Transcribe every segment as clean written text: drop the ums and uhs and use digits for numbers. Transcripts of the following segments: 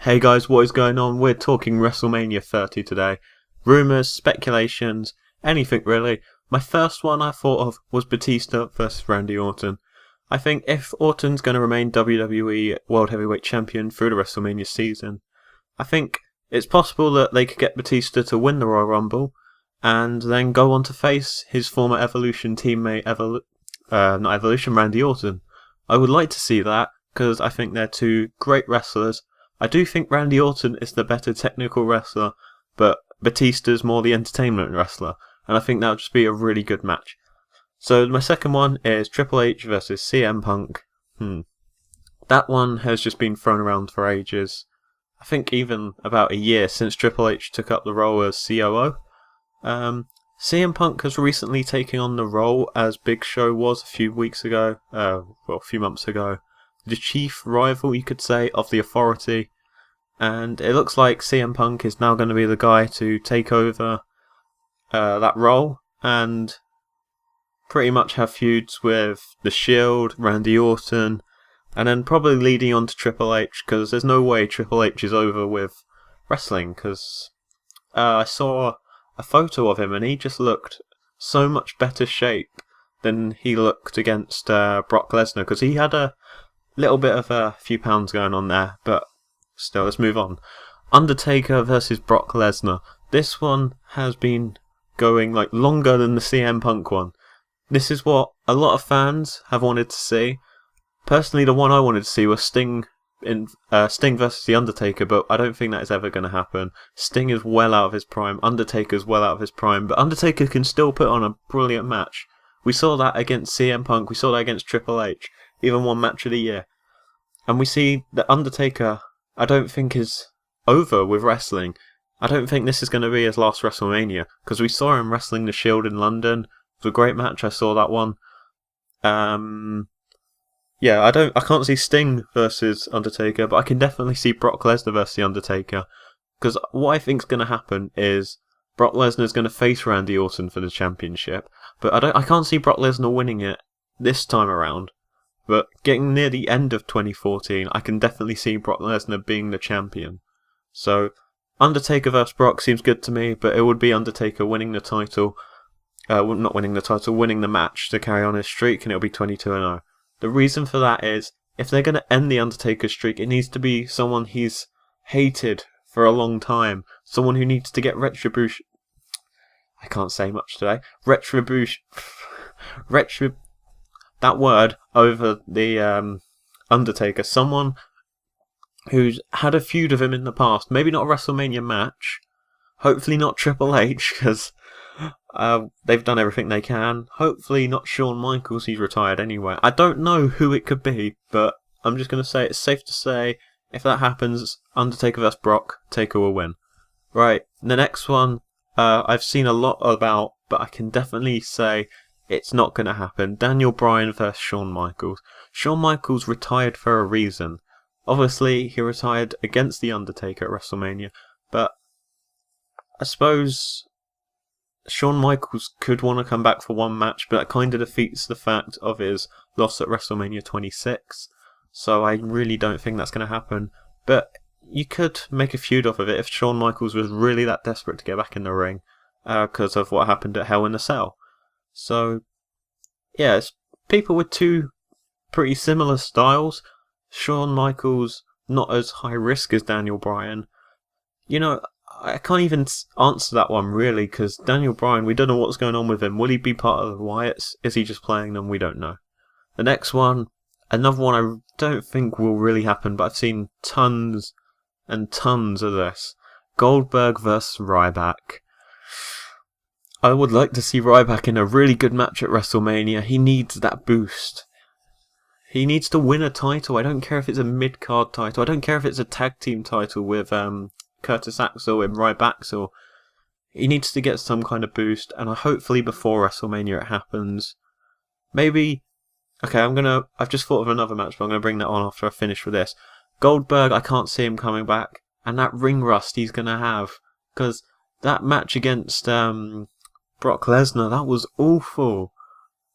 Hey guys, what is going on? We're talking WrestleMania 30 today. Rumours, speculations, anything really. My first one I thought of was Batista versus Randy Orton. I think if Orton's going to remain WWE World Heavyweight Champion through the WrestleMania season, I think it's possible that they could get Batista to win the Royal Rumble and then go on to face his former Evolution teammate, Randy Orton. I would like to see that because I think they're two great wrestlers. I do think Randy Orton is the better technical wrestler, but Batista's more the entertainment wrestler, and I think that would just be a really good match. So my second one is Triple H versus CM Punk. That one has just been thrown around for ages. I think even about a year since Triple H took up the role as COO. CM Punk has recently taken on the role as Big Show was a few months ago. The chief rival, you could say, of the Authority, and it looks like CM Punk is now going to be the guy to take over that role and pretty much have feuds with The Shield, Randy Orton, and then probably leading on to Triple H, because there's no way Triple H is over with wrestling, because I saw a photo of him and he just looked so much better shape than he looked against Brock Lesnar, because he had a little bit of a few pounds going on there, but still, let's move on. Undertaker versus Brock Lesnar. This one has been going longer than the CM Punk one. This is what a lot of fans have wanted to see. Personally, the one I wanted to see was Sting versus The Undertaker, but I don't think that is ever going to happen. Sting is well out of his prime, Undertaker's well out of his prime, but Undertaker can still put on a brilliant match. We saw that against CM Punk, we saw that against Triple H. Even one match of the year. And we see that Undertaker, I don't think is over with wrestling. I don't think this is going to be his last WrestleMania, because we saw him wrestling The Shield in London. It was a great match, I saw that one. I can't see Sting versus Undertaker, but I can definitely see Brock Lesnar versus The Undertaker. Because what I think is going to happen is Brock Lesnar is going to face Randy Orton for the championship, but I can't see Brock Lesnar winning it this time around. But getting near the end of 2014, I can definitely see Brock Lesnar being the champion. So, Undertaker vs Brock seems good to me, but it would be Undertaker winning the title. Not winning the title, winning the match to carry on his streak, and it'll be 22-0. The reason for that is, if they're going to end the Undertaker streak, it needs to be someone he's hated for a long time. Someone who needs to get retribution. I can't say much today. Retribution. That word over the Undertaker. Someone who's had a feud with him in the past. Maybe not a WrestleMania match. Hopefully not Triple H, because they've done everything they can. Hopefully not Shawn Michaels, he's retired anyway. I don't know who it could be, but I'm just going to say it's safe to say if that happens, Undertaker vs Brock, Taker will win. Right, the next one I've seen a lot about, but I can definitely say it's not going to happen. Daniel Bryan versus Shawn Michaels. Shawn Michaels retired for a reason. Obviously, he retired against The Undertaker at WrestleMania, but I suppose Shawn Michaels could want to come back for one match, but that kind of defeats the fact of his loss at WrestleMania 26. So I really don't think that's going to happen. But you could make a feud off of it if Shawn Michaels was really that desperate to get back in the ring because of what happened at Hell in a Cell. So, yeah, it's people with two pretty similar styles. Shawn Michaels, not as high risk as Daniel Bryan. You know, I can't even answer that one really, because Daniel Bryan, we don't know what's going on with him. Will he be part of the Wyatts? Is he just playing them? We don't know. The next one, another one I don't think will really happen, but I've seen tons and tons of this. Goldberg versus Ryback. I would like to see Ryback in a really good match at WrestleMania. He needs that boost. He needs to win a title. I don't care if it's a mid-card title. I don't care if it's a tag team title with Curtis Axel and Ryback. He needs to get some kind of boost, and hopefully before WrestleMania it happens. Maybe. Okay, I've just thought of another match, but I'm gonna bring that on after I finish with this. Goldberg, I can't see him coming back, and that ring rust he's gonna have, because that match against Brock Lesnar, that was awful,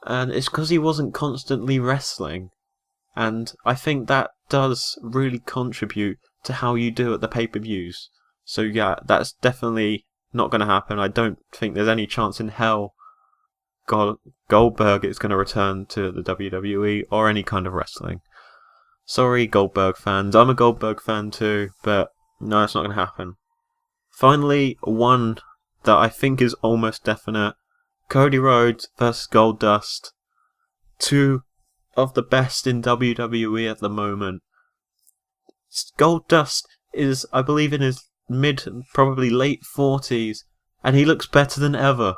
and it's because he wasn't constantly wrestling. And I think that does really contribute to how you do at the pay-per-views. So yeah, that's definitely not going to happen. I don't think there's any chance in hell Goldberg is going to return to the WWE or any kind of wrestling. Sorry, Goldberg fans. I'm a Goldberg fan too, but no, it's not going to happen. Finally, one that I think is almost definite. Cody Rhodes versus Goldust. Two of the best in WWE at the moment. Goldust is, I believe, in his mid, probably late 40s, and he looks better than ever.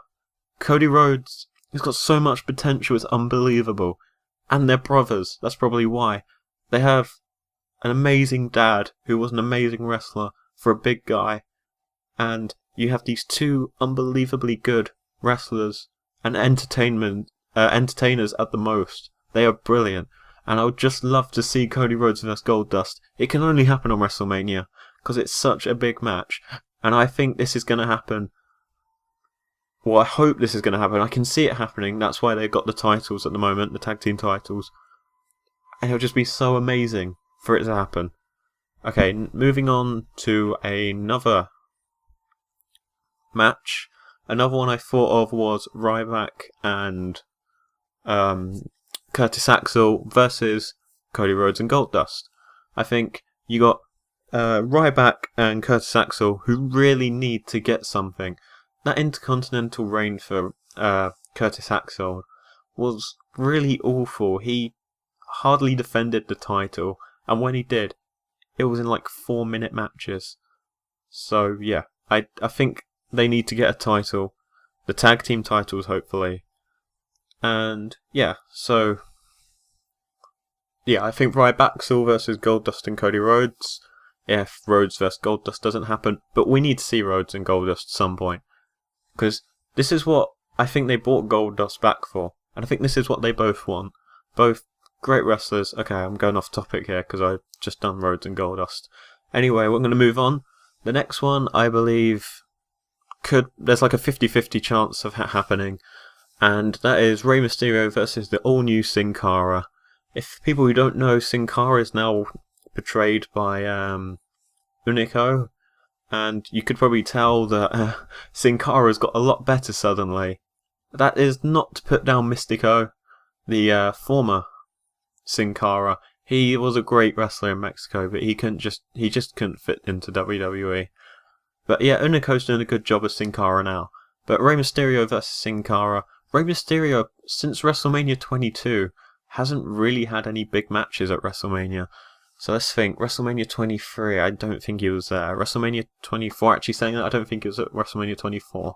Cody Rhodes, he's got so much potential, it's unbelievable. And they're brothers, that's probably why. They have an amazing dad who was an amazing wrestler for a big guy, and you have these two unbelievably good wrestlers and entertainers at the most. They are brilliant, and I would just love to see Cody Rhodes vs Goldust. It can only happen on WrestleMania because it's such a big match, and I think this is going to happen. Well, I hope this is going to happen. I can see it happening. That's why they've got the titles at the moment, the tag team titles, and it'll just be so amazing for it to happen. Okay, moving on to another match. Another one I thought of was Ryback and Curtis Axel versus Cody Rhodes and Goldust. I think you got Ryback and Curtis Axel who really need to get something. That Intercontinental reign for Curtis Axel was really awful. He hardly defended the title, and when he did, it was in like 4-minute matches. So yeah, I think they need to get a title, the tag team titles hopefully, and yeah, so yeah, I think Ryback versus Goldust and Cody Rhodes. If Rhodes versus Goldust doesn't happen, but we need to see Rhodes and Goldust at some point, because this is what I think they brought Goldust back for, and I think this is what they both want. Both great wrestlers. Okay, I'm going off topic here because I've just done Rhodes and Goldust. Anyway, we're going to move on. The next one, I believe, there's like a 50-50 chance of happening, and that is Rey Mysterio versus the all-new Sin Cara. If people who don't know, Sin Cara is now portrayed by Unico, and you could probably tell that Sin Cara's got a lot better suddenly. That is not to put down Mystico, the former Sin Cara. He was a great wrestler in Mexico, but he just couldn't fit into WWE. But yeah, Unico's doing a good job as Sin Cara now. But Rey Mysterio versus Sin Cara. Rey Mysterio, since WrestleMania 22, hasn't really had any big matches at WrestleMania. So let's think. WrestleMania 23, I don't think he was there. WrestleMania 24, actually saying that, I don't think he was at WrestleMania 24.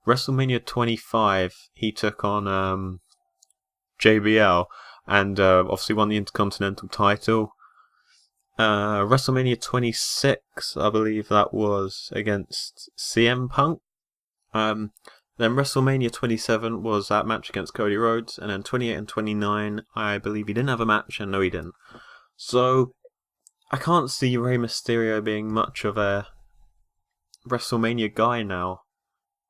WrestleMania 25, he took on JBL and obviously won the Intercontinental title. WrestleMania 26, I believe that was against CM Punk. Then WrestleMania 27 was that match against Cody Rhodes, and then 28 and 29, I believe he didn't have a match, and no he didn't. So, I can't see Rey Mysterio being much of a WrestleMania guy now.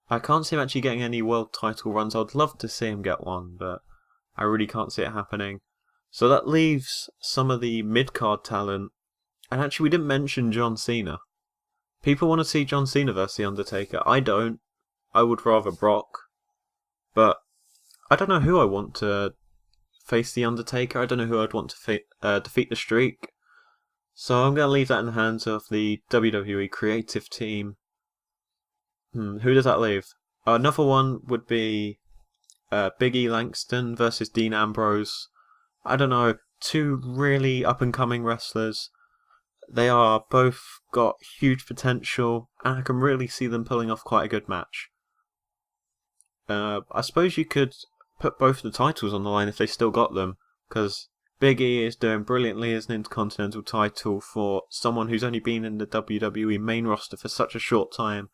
I can't see him actually getting any world title runs. I'd love to see him get one, but I really can't see it happening. So that leaves some of the mid-card talent. And actually, we didn't mention John Cena. People want to see John Cena versus The Undertaker. I don't. I would rather Brock. But I don't know who I want to face The Undertaker. I don't know who I'd want to defeat the Streak. So I'm going to leave that in the hands of the WWE creative team. Who does that leave? Another one would be Big E Langston versus Dean Ambrose. I don't know, two really up-and-coming wrestlers. They are both got huge potential, and I can really see them pulling off quite a good match. I suppose you could put both the titles on the line if they still got them, because Big E is doing brilliantly as an Intercontinental title for someone who's only been in the WWE main roster for such a short time.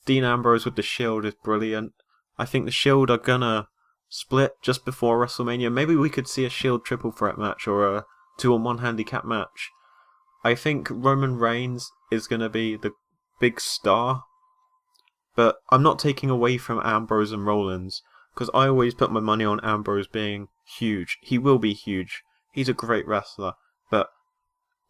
Dean Ambrose with the Shield is brilliant. I think the Shield are gonna split just before WrestleMania. Maybe we could see a Shield triple threat match or a 2-on-1 handicap match. I think Roman Reigns is gonna be the big star, but I'm not taking away from Ambrose and Rollins, because I always put my money on Ambrose being huge. He will be huge. He's a great wrestler, but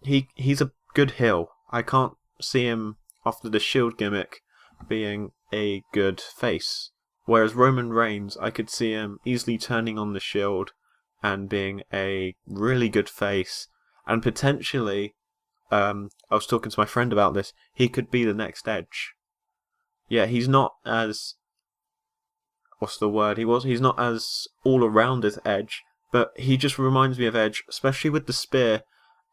he's a good heel. I can't see him, after the Shield gimmick, being a good face. Whereas Roman Reigns, I could see him easily turning on the Shield and being a really good face. And potentially, I was talking to my friend about this, he could be the next Edge. Yeah, he's not as... what's the word? He's not as all-around as Edge, but he just reminds me of Edge, especially with the spear,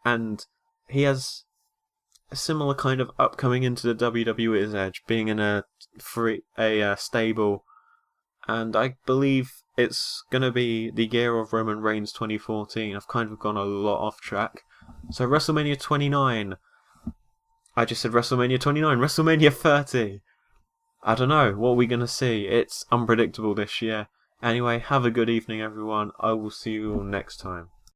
and he has a similar kind of upcoming into the WWE as Edge, being in a stable, and I believe it's going to be the year of Roman Reigns 2014. I've kind of gone a lot off track. So WrestleMania 29. I just said WrestleMania 29. WrestleMania 30. I don't know. What are we going to see? It's unpredictable this year. Anyway, have a good evening, everyone. I will see you all next time.